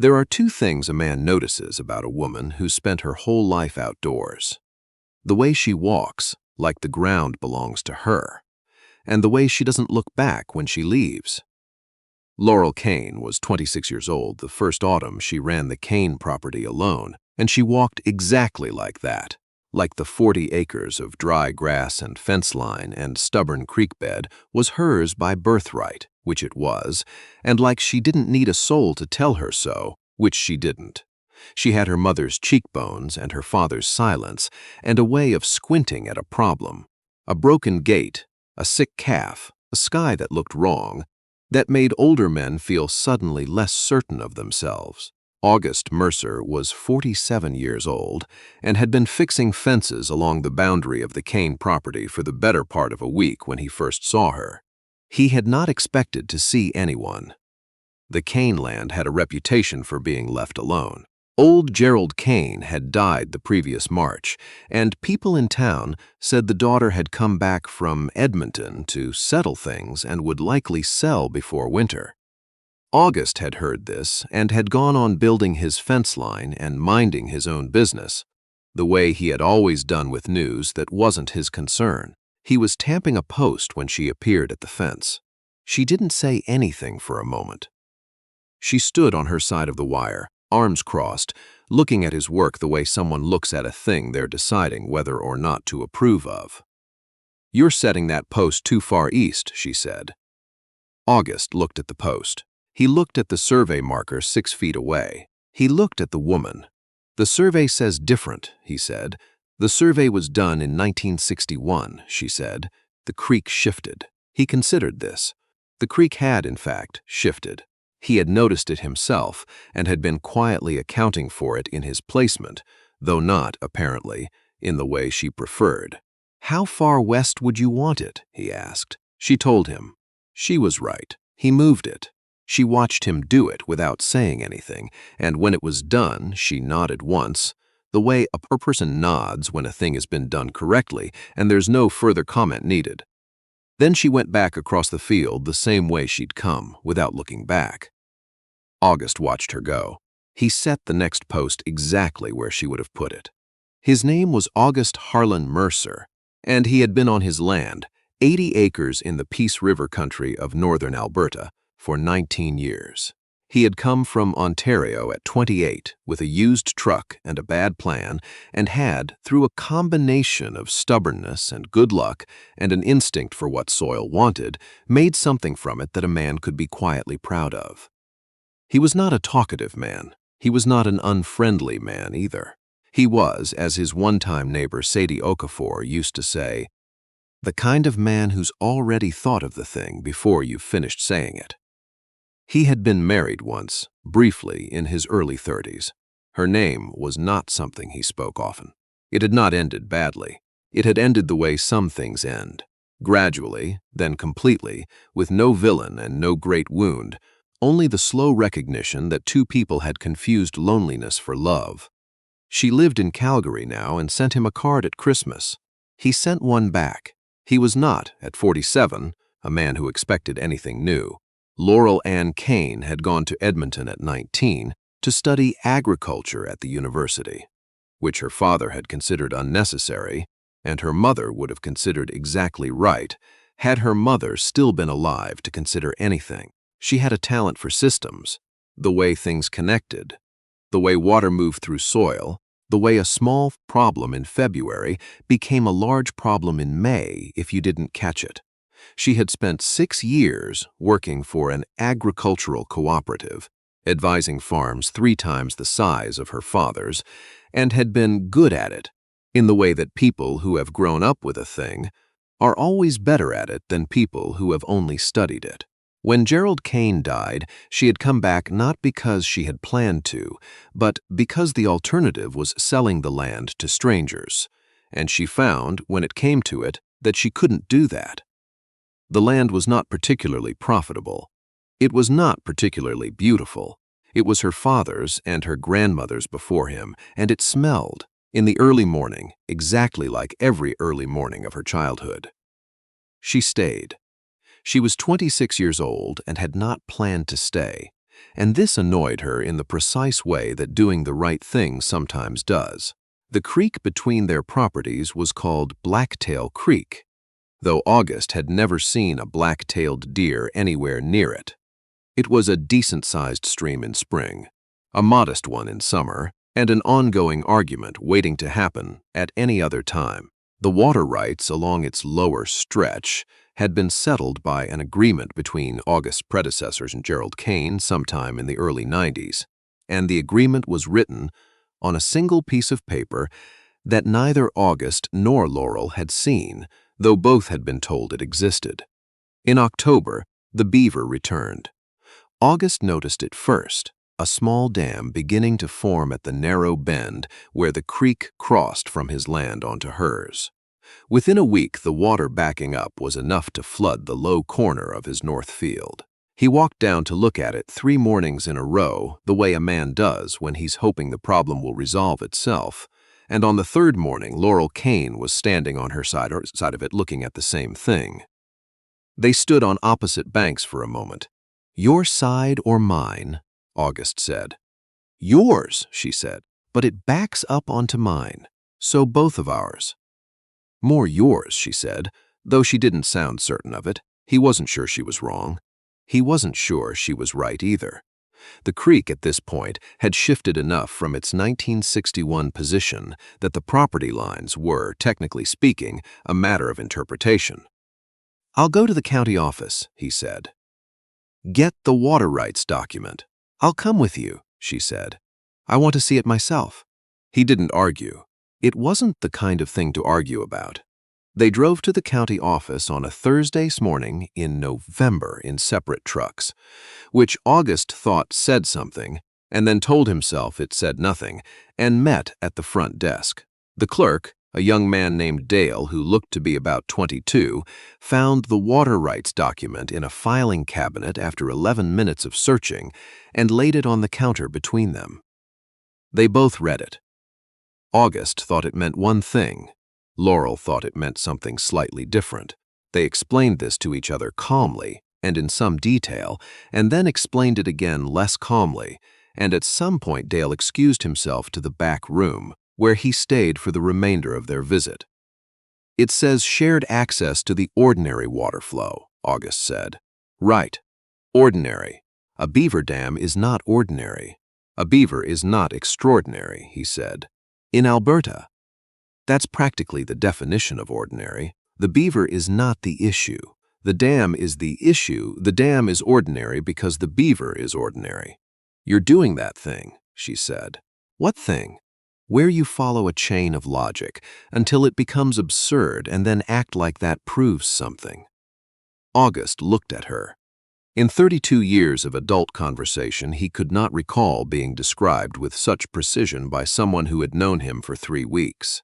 There are two things a man notices about a woman who's spent her whole life outdoors. The way she walks, like the ground belongs to her, and the way she doesn't look back when she leaves. Laurel Caine was 26 years old the first autumn she ran the Caine property alone, and she walked exactly like that, like the 40 acres of dry grass and fence line and stubborn creek bed was hers by birthright, which it was, and like she didn't need a soul to tell her so, which she didn't. She had her mother's cheekbones and her father's silence, and a way of squinting at a problem, a broken gate, a sick calf, a sky that looked wrong, that made older men feel suddenly less certain of themselves. August Mercer was 47 years old and had been fixing fences along the boundary of the Caine property for the better part of a week when he first saw her. He had not expected to see anyone. The Caine land had a reputation for being left alone. Old Gerald Caine had died the previous March, and people in town said the daughter had come back from Edmonton to settle things and would likely sell before winter. August had heard this and had gone on building his fence line and minding his own business, the way he had always done with news that wasn't his concern. He was tamping a post when she appeared at the fence. She didn't say anything for a moment. She stood on her side of the wire, arms crossed, looking at his work the way someone looks at a thing they're deciding whether or not to approve of. "You're setting that post too far east," she said. August looked at the post. He looked at the survey marker 6 feet away. He looked at the woman. "The survey says different," he said. "The survey was done in 1961, she said. The creek shifted." He considered this. The creek had, in fact, shifted. He had noticed it himself and had been quietly accounting for it in his placement, though not, apparently, in the way she preferred. "How far west would you want it?" he asked. She told him. She was right. He moved it. She watched him do it without saying anything, and when it was done, she nodded once, the way a person nods when a thing has been done correctly and there's no further comment needed. Then she went back across the field the same way she'd come, without looking back. August watched her go. He set the next post exactly where she would have put it. His name was August Harlan Mercer, and he had been on his land, 80 acres in the Peace River country of northern Alberta, for 19 years. He had come from Ontario at 28 with a used truck and a bad plan, and had, through a combination of stubbornness and good luck and an instinct for what soil wanted, made something from it that a man could be quietly proud of. He was not a talkative man. He was not an unfriendly man either. He was, as his one-time neighbor Sadie Okafor used to say, the kind of man who's already thought of the thing before you've finished saying it. He had been married once, briefly, in his early 30s. Her name was not something he spoke often. It had not ended badly. It had ended the way some things end. Gradually, then completely, with no villain and no great wound, only the slow recognition that two people had confused loneliness for love. She lived in Calgary now and sent him a card at Christmas. He sent one back. He was not, at 47, a man who expected anything new. Laurel Caine had gone to Edmonton at 19 to study agriculture at the university, which her father had considered unnecessary, and her mother would have considered exactly right had her mother still been alive to consider anything. She had a talent for systems, the way things connected, the way water moved through soil, the way a small problem in February became a large problem in May if you didn't catch it. She had spent 6 years working for an agricultural cooperative, advising farms 3 times the size of her father's, and had been good at it, in the way that people who have grown up with a thing are always better at it than people who have only studied it. When Gerald Caine died, she had come back not because she had planned to, but because the alternative was selling the land to strangers, and she found, when it came to it, that she couldn't do that. The land was not particularly profitable. It was not particularly beautiful. It was her father's and her grandmother's before him, and it smelled, in the early morning, exactly like every early morning of her childhood. She stayed. She was 26 years old and had not planned to stay. and this annoyed her in the precise way that doing the right thing sometimes does. The creek between their properties was called Blacktail Creek, though August had never seen a black-tailed deer anywhere near it. It was a decent-sized stream in spring, a modest one in summer, and an ongoing argument waiting to happen at any other time. The water rights along its lower stretch had been settled by an agreement between August's predecessors and Laurel Caine sometime in the early 90s, and the agreement was written on a single piece of paper that neither August nor Laurel had seen, though both had been told it existed. In October, the beaver returned. August noticed it first, a small dam beginning to form at the narrow bend where the creek crossed from his land onto hers. Within a week, the water backing up was enough to flood the low corner of his north field. He walked down to look at it 3 mornings in a row, the way a man does when he's hoping the problem will resolve itself, and on the 3rd morning, Laurel Caine was standing on her side of it looking at the same thing. They stood on opposite banks for a moment. "Your side or mine?" August said. "Yours," she said, "but it backs up onto mine, so both of ours." "More yours," she said, though she didn't sound certain of it. He wasn't sure she was wrong. He wasn't sure she was right either. The creek at this point had shifted enough from its 1961 position that the property lines were, technically speaking, a matter of interpretation. "I'll go to the county office," he said. "Get the water rights document." "I'll come with you," she said. "I want to see it myself." He didn't argue. It wasn't the kind of thing to argue about. They drove to the county office on a Thursday morning in November in separate trucks, which August thought said something, and then told himself it said nothing, and met at the front desk. The clerk, a young man named Dale who looked to be about 22, found the water rights document in a filing cabinet after 11 minutes of searching and laid it on the counter between them. They both read it. August thought it meant one thing. Laurel thought it meant something slightly different. They explained this to each other calmly and in some detail, and then explained it again less calmly, and at some point Dale excused himself to the back room, where he stayed for the remainder of their visit. "It says shared access to the ordinary water flow," August said. "Right. Ordinary. A beaver dam is not ordinary. A beaver is not extraordinary," he said. "In Alberta, that's practically the definition of ordinary. The beaver is not the issue. The dam is the issue. The dam is ordinary because the beaver is ordinary." "You're doing that thing," she said. "What thing?" "Where you follow a chain of logic until it becomes absurd and then act like that proves something." August looked at her. In 32 years of adult conversation, he could not recall being described with such precision by someone who had known him for 3 weeks.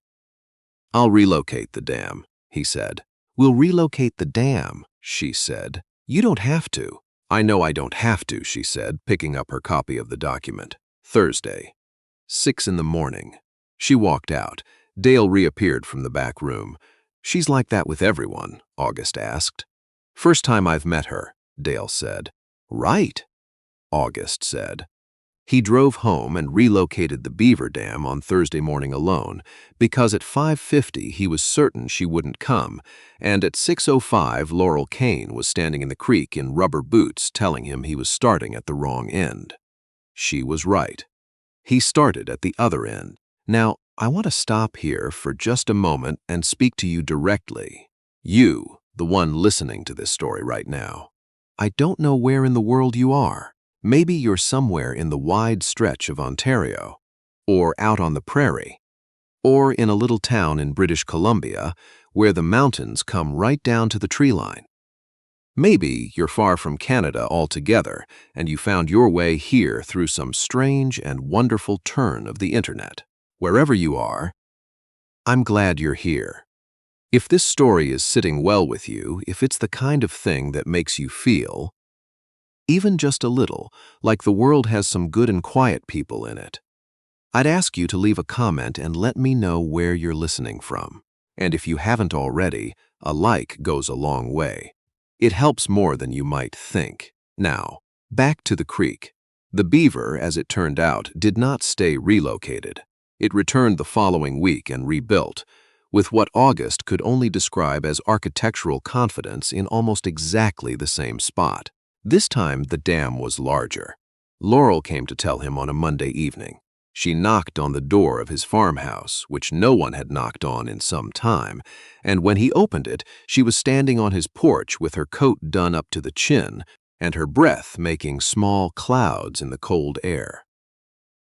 "I'll relocate the dam," he said. "We'll relocate the dam," she said. "You don't have to." "I know I don't have to," she said, picking up her copy of the document. Thursday, 6 in the morning. She walked out. Dale reappeared from the back room. "She's like that with everyone?" August asked. "First time I've met her," Dale said. "Right," August said. He drove home and relocated the beaver dam on Thursday morning alone, because at 5:50 he was certain she wouldn't come, and at 6:05 Laurel Caine was standing in the creek in rubber boots telling him he was starting at the wrong end. She was right. He started at the other end. "Now, I want to stop here for just a moment and speak to you directly. You, the one listening to this story right now. I don't know where in the world you are. Maybe you're somewhere in the wide stretch of Ontario, or out on the prairie, or in a little town in British Columbia where the mountains come right down to the tree line. Maybe you're far from Canada altogether, and you found your way here through some strange and wonderful turn of the internet. Wherever you are, I'm glad you're here. If this story is sitting well with you, if it's the kind of thing that makes you feel, even just a little, like the world has some good and quiet people in it, I'd ask you to leave a comment and let me know where you're listening from. And if you haven't already, a like goes a long way. It helps more than you might think. Now, back to the creek. The beaver, as it turned out, did not stay relocated. It returned the following week and rebuilt, with what August could only describe as architectural confidence in almost exactly the same spot. This time, the dam was larger. Laurel came to tell him on a Monday evening. She knocked on the door of his farmhouse, which no one had knocked on in some time, and when he opened it, she was standing on his porch with her coat done up to the chin and her breath making small clouds in the cold air,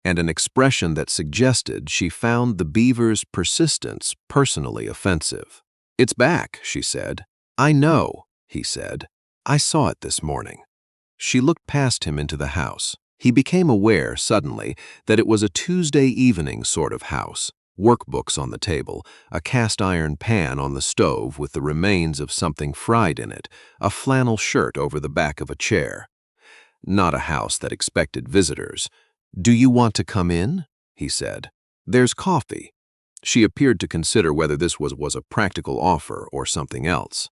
and an expression that suggested she found the beaver's persistence personally offensive. "It's back," she said. "I know," he said. "I saw it this morning." She looked past him into the house. He became aware, suddenly, that it was a Tuesday evening sort of house. Workbooks on the table, a cast-iron pan on the stove with the remains of something fried in it, a flannel shirt over the back of a chair. Not a house that expected visitors. "Do you want to come in?" he said. "There's coffee." She appeared to consider whether this was a practical offer or something else.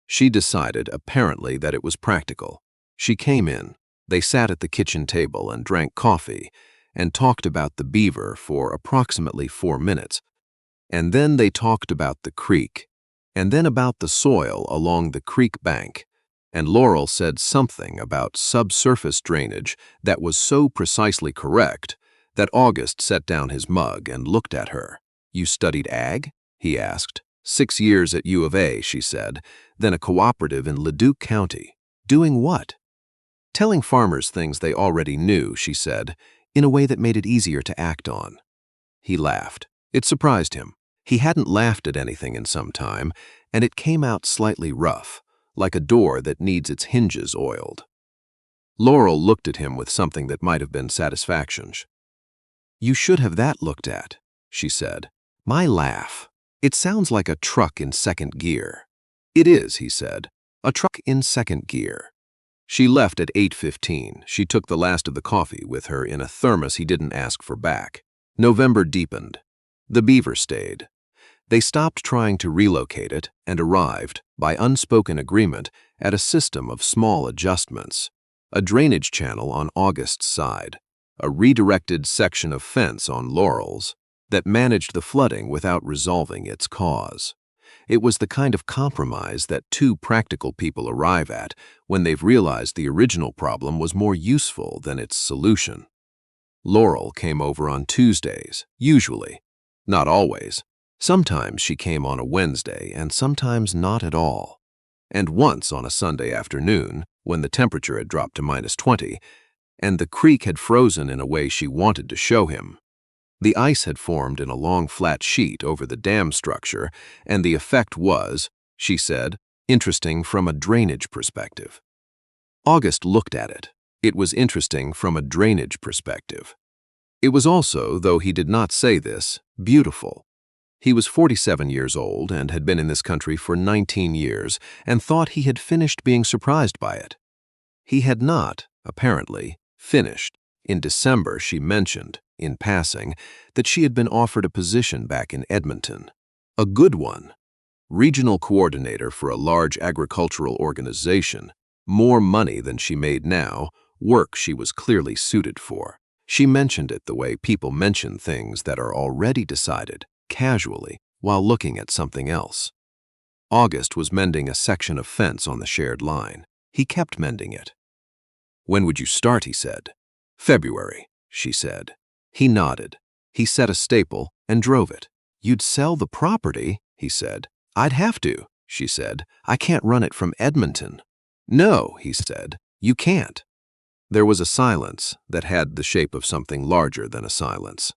She decided, apparently, that it was practical. She came in. They sat at the kitchen table and drank coffee and talked about the beaver for approximately 4 minutes. And then they talked about the creek, and then about the soil along the creek bank. And Laurel said something about subsurface drainage that was so precisely correct that August set down his mug and looked at her. "You studied ag?" he asked. "6 years at U of A, she said, then a cooperative in Leduc County. "Doing what?" "Telling farmers things they already knew," she said, in a way that made it easier to act on. He laughed. It surprised him. He hadn't laughed at anything in some time, and it came out slightly rough, like a door that needs its hinges oiled. Laurel looked at him with something that might have been satisfaction. "You should have that looked at," she said. "My laugh. It sounds like a truck in second gear." "It is," he said. "A truck in second gear." She left at 8:15. She took the last of the coffee with her in a thermos he didn't ask for back. November deepened. The beaver stayed. They stopped trying to relocate it and arrived, by unspoken agreement, at a system of small adjustments. A drainage channel on August's side, a redirected section of fence on Laurel's, that managed the flooding without resolving its cause. It was the kind of compromise that two practical people arrive at when they've realized the original problem was more useful than its solution. Laurel came over on Tuesdays, usually. Not always. Sometimes she came on a Wednesday and sometimes not at all. And once on a Sunday afternoon, when the temperature had dropped to -20, and the creek had frozen in a way she wanted to show him. The ice had formed in a long flat sheet over the dam structure, and the effect was, she said, interesting from a drainage perspective. August looked at it. It was interesting from a drainage perspective. It was also, though he did not say this, beautiful. He was 47 years old and had been in this country for 19 years and thought he had finished being surprised by it. He had not, apparently, finished. In December, she mentioned, in passing, that she had been offered a position back in Edmonton. A good one. Regional coordinator for a large agricultural organization. More money than she made now, work she was clearly suited for. She mentioned it the way people mention things that are already decided, casually, while looking at something else. August was mending a section of fence on the shared line. He kept mending it. "When would you start?" he said. "February," she said. He nodded. He set a staple and drove it. "You'd sell the property," he said. "I'd have to," she said. "I can't run it from Edmonton." "No," he said. "You can't." There was a silence that had the shape of something larger than a silence.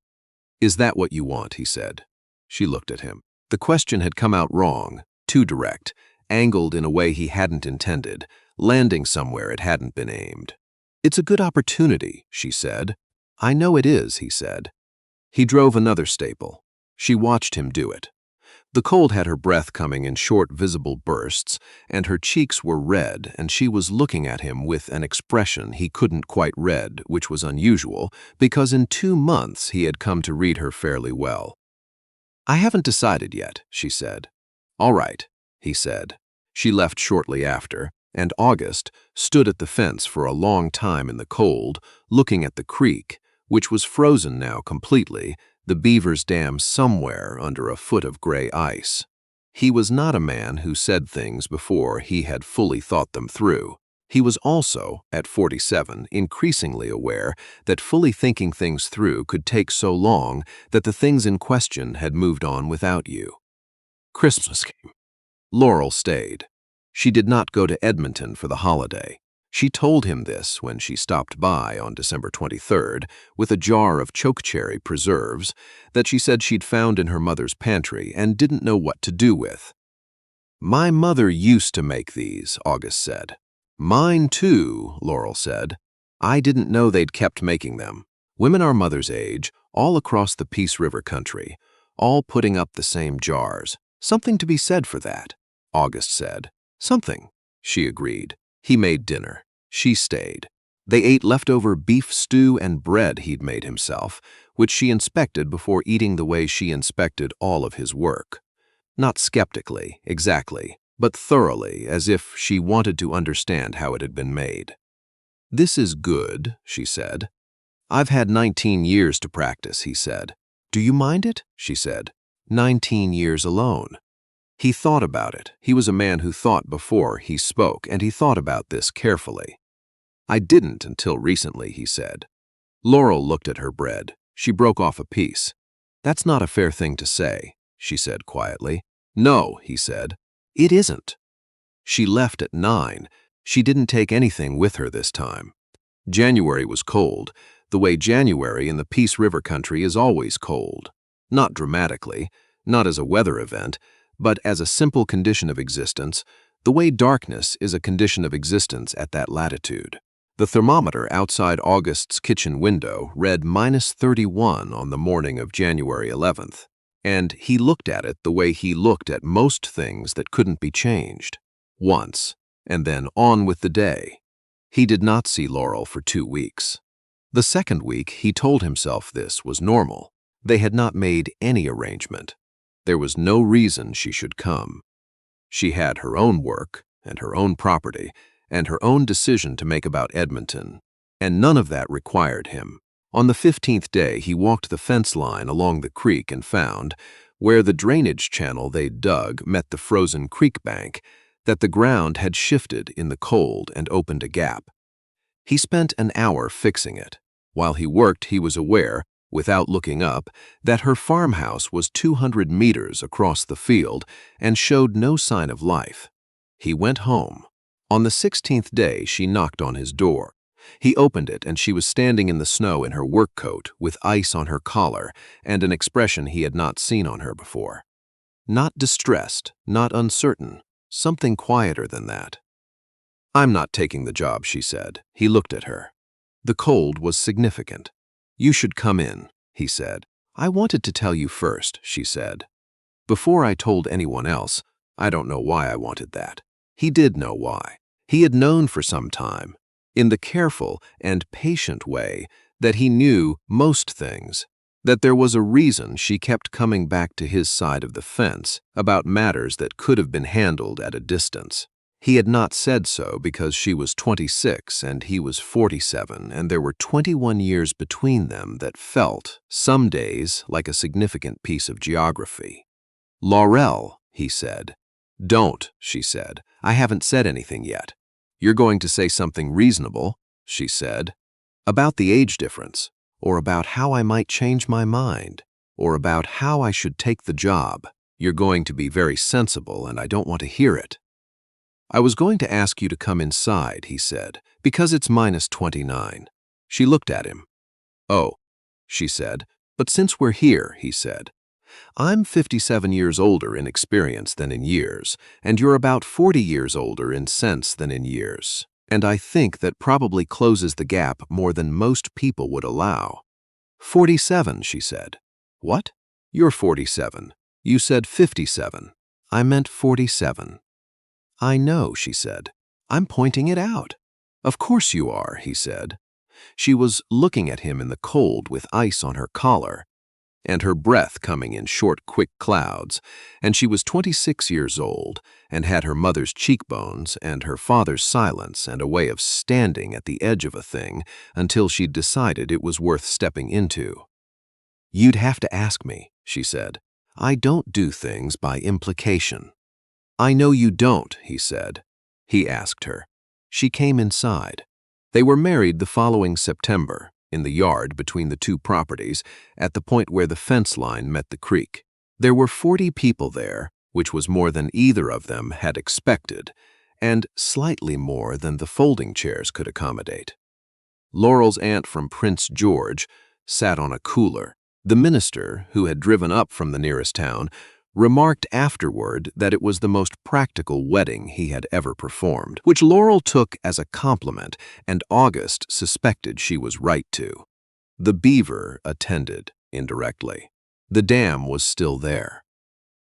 "Is that what you want?" he said. She looked at him. The question had come out wrong, too direct, angled in a way he hadn't intended, landing somewhere it hadn't been aimed. "It's a good opportunity," she said. "I know it is," he said. He drove another staple. She watched him do it. The cold had her breath coming in short, visible bursts, and her cheeks were red, and she was looking at him with an expression he couldn't quite read, which was unusual, because in 2 months he had come to read her fairly well. "I haven't decided yet," she said. "All right," he said. She left shortly after, and August stood at the fence for a long time in the cold, looking at the creek, which was frozen now completely, the beaver's dam somewhere under a foot of gray ice. He was not a man who said things before he had fully thought them through. He was also, at 47, increasingly aware that fully thinking things through could take so long that the things in question had moved on without you. Christmas came. Laurel stayed. She did not go to Edmonton for the holiday. She told him this when she stopped by on December 23rd with a jar of chokecherry preserves that she said she'd found in her mother's pantry and didn't know what to do with. "My mother used to make these," August said. "Mine too," Laurel said. "I didn't know they'd kept making them. Women our mother's age, all across the Peace River country, all putting up the same jars. Something to be said for that," August said. "Something," she agreed. He made dinner. She stayed. They ate leftover beef stew and bread he'd made himself, which she inspected before eating the way she inspected all of his work. Not skeptically, exactly, but thoroughly, as if she wanted to understand how it had been made. "This is good," she said. "I've had 19 years to practice," he said. "Do you mind it?" she said. 19 years alone. He thought about it. He was a man who thought before he spoke, and he thought about this carefully. "I didn't until recently," he said. Laurel looked at her bread. She broke off a piece. "That's not a fair thing to say," she said quietly. "No," he said. "It isn't." She left at 9. She didn't take anything with her this time. January was cold, the way January in the Peace River country is always cold. Not dramatically, not as a weather event, but as a simple condition of existence, the way darkness is a condition of existence at that latitude. The thermometer outside August's kitchen window read -31 on the morning of January 11th, and he looked at it the way he looked at most things that couldn't be changed. Once, and then on with the day. He did not see Laurel for 2 weeks. The second week, he told himself this was normal. They had not made any arrangement. There was no reason she should come. She had her own work and her own property and her own decision to make about Edmonton, and none of that required him. On the 15th day, he walked the fence line along the creek and found, where the drainage channel they'd dug met the frozen creek bank, that the ground had shifted in the cold and opened a gap. He spent an hour fixing it. While he worked, he was aware, without looking up, that her farmhouse was 200 meters across the field and showed no sign of life. He went home. On the 16th day, she knocked on his door. He opened it, and she was standing in the snow in her work coat, with ice on her collar and an expression he had not seen on her before. Not distressed, not uncertain, something quieter than that. "I'm not taking the job," she said. He looked at her. The cold was significant. "You should come in," he said. "I wanted to tell you first," she said. "Before I told anyone else, I don't know why I wanted that." He did know why. He had known for some time, in the careful and patient way that he knew most things, that there was a reason she kept coming back to his side of the fence about matters that could have been handled at a distance. He had not said so because she was 26 and he was 47, and there were 21 years between them that felt, some days, like a significant piece of geography. "Laurel," he said. "Don't," she said. "I haven't said anything yet." "You're going to say something reasonable," she said. "About the age difference, or about how I might change my mind, or about how I should take the job. You're going to be very sensible, and I don't want to hear it." "I was going to ask you to come inside," he said, "because it's -29. She looked at him. "Oh," she said, "but since we're here," he said. "I'm 57 years older in experience than in years, and you're about 40 years older in sense than in years, and I think that probably closes the gap more than most people would allow." "47, she said. "What? You're 47. You said 57. I meant 47. "I know," she said. "I'm pointing it out." "Of course you are," he said. She was looking at him in the cold with ice on her collar. and her breath coming in short, quick clouds, and she was 26 years old and had her mother's cheekbones and her father's silence and a way of standing at the edge of a thing until she'd decided it was worth stepping into. "You'd have to ask me," she said. "I don't do things by implication." "I know you don't," he said. He asked her. She came inside. They were married the following September, in the yard between the two properties, at the point where the fence line met the creek. There were 40 people there, which was more than either of them had expected, and slightly more than the folding chairs could accommodate. Laurel's aunt from Prince George sat on a cooler. The minister, who had driven up from the nearest town, remarked afterward that it was the most practical wedding he had ever performed, which Laurel took as a compliment, and August suspected she was right to. The beaver attended, indirectly. The dam was still there.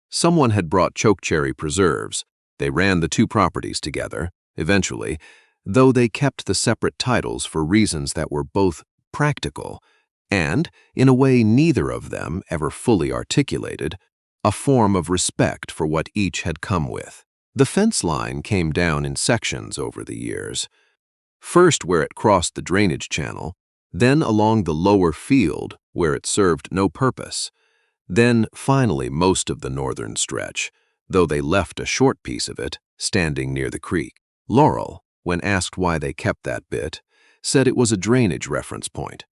Someone had brought chokecherry preserves. They ran the two properties together, eventually, though they kept the separate titles for reasons that were both practical and, in a way neither of them ever fully articulated, a form of respect for what each had come with. The fence line came down in sections over the years, first where it crossed the drainage channel, then along the lower field where it served no purpose, then finally most of the northern stretch, though they left a short piece of it standing near the creek. Laurel, when asked why they kept that bit, said it was a drainage reference point.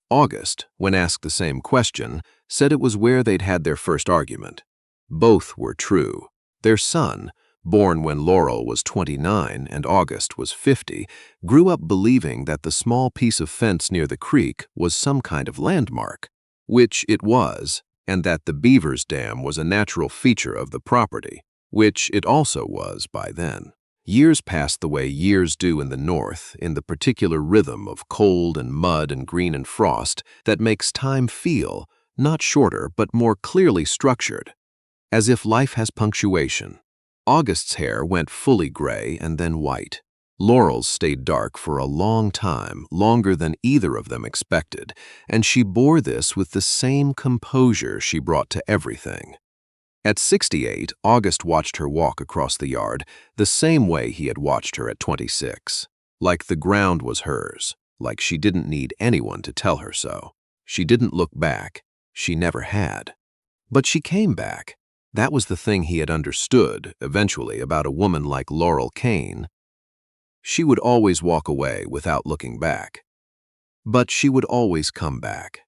August, when asked the same question, said it was where they'd had their first argument. Both were true. Their son, born when Laurel was 29 and August was 50, grew up believing that the small piece of fence near the creek was some kind of landmark, which it was, and that the Beaver's Dam was a natural feature of the property, which it also was by then. Years passed the way years do in the north, in the particular rhythm of cold and mud and green and frost that makes time feel, not shorter but more clearly structured, as if life has punctuation. August's hair went fully gray and then white. Laurel's stayed dark for a long time, longer than either of them expected, and she bore this with the same composure she brought to everything. At 68, August watched her walk across the yard the same way he had watched her at 26, like the ground was hers, like she didn't need anyone to tell her so. She didn't look back. She never had. But she came back. That was the thing he had understood, eventually, about a woman like Laurel Caine. She would always walk away without looking back. But she would always come back.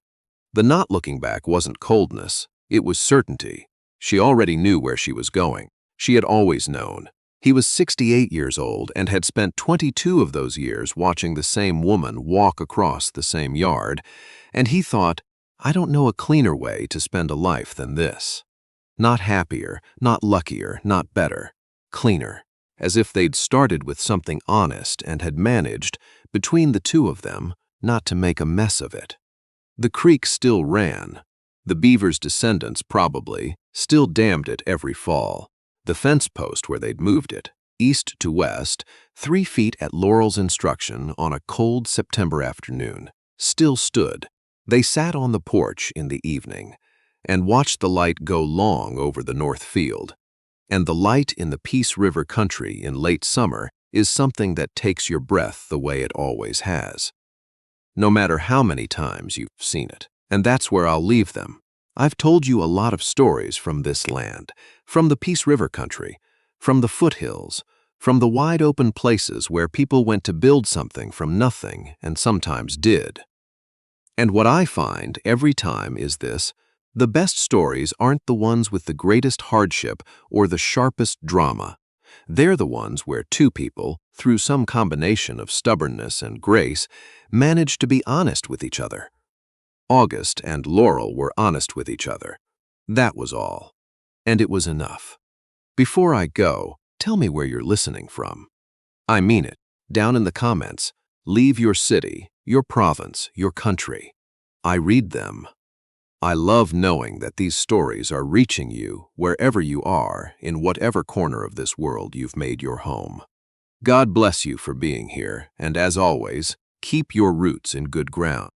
The not looking back wasn't coldness, it was certainty. She already knew where she was going. She had always known. He was 68 years old and had spent 22 of those years watching the same woman walk across the same yard, and he thought, I don't know a cleaner way to spend a life than this. Not happier, not luckier, not better. Cleaner. As if they'd started with something honest and had managed, between the two of them, not to make a mess of it. The creek still ran. The beaver's descendants, probably, still dammed it every fall. The fence post where they'd moved it, east to west, 3 feet at Laurel's instruction on a cold September afternoon, still stood. They sat on the porch in the evening and watched the light go long over the north field. And the light in the Peace River country in late summer is something that takes your breath the way it always has, no matter how many times you've seen it. And that's where I'll leave them. I've told you a lot of stories from this land, from the Peace River country, from the foothills, from the wide open places where people went to build something from nothing and sometimes did. And what I find every time is this: the best stories aren't the ones with the greatest hardship or the sharpest drama. They're the ones where two people, through some combination of stubbornness and grace, manage to be honest with each other. August and Laurel were honest with each other. That was all. And it was enough. Before I go, tell me where you're listening from. I mean it. Down in the comments, leave your city, your province, your country. I read them. I love knowing that these stories are reaching you wherever you are, in whatever corner of this world you've made your home. God bless you for being here, and as always, keep your roots in good ground.